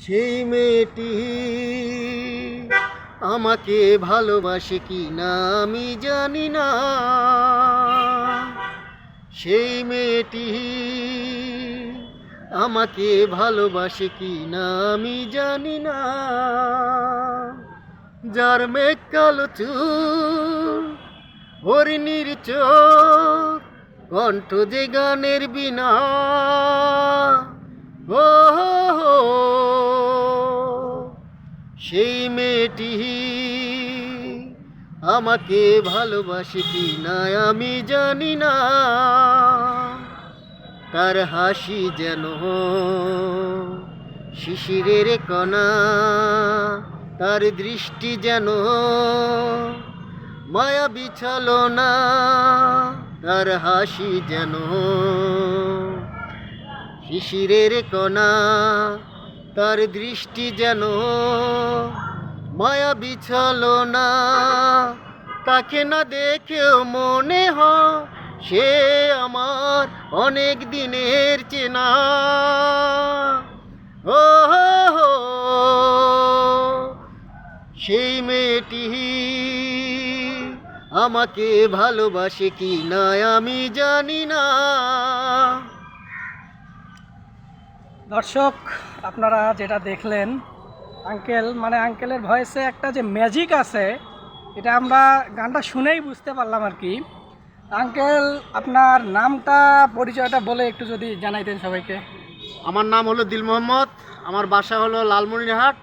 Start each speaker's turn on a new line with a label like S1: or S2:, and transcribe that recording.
S1: সেই মেয়েটি আমাকে ভালোবাসে কি না আমি জানি না। সেই মেয়েটি আমাকে ভালোবাসে কি না আমি জানি না। যার মেঘ কালো চুল, হরিণীর চোখ, কণ্ঠ যে গানের বিনা, ও হো, সেই মেয়েটি আমাকে ভালোবাসে কি না আমি জানি না। তার হাসি যেন শিশিরের কণা, তার দৃষ্টি যেন মায়া বিছালো না। তার হাসি যেন শিশিরের কণা, তার দৃষ্টি যেন মায়া বিছালো না। তাকে না দেখেও মনে হয় সে আমার অনেক দিনের চেনা। ও হো, সেই মেয়েটি আমাকে ভালোবাসে কি না আমি জানি না।
S2: দর্শক, আপনারা যেটা দেখলেন, আঙ্কেলের ভয়েসে একটা যে ম্যাজিক আছে, এটা আমরা গানটা শুনেই বুঝতে পারলাম আর কি। আঙ্কেল, আপনার নামটা পরিচয়টা বলে একটু যদি জানাইতেন সবাইকে।
S1: আমার নাম হলো দিল মোহাম্মদ, আমার বাসা হলো লালমনিরহাট।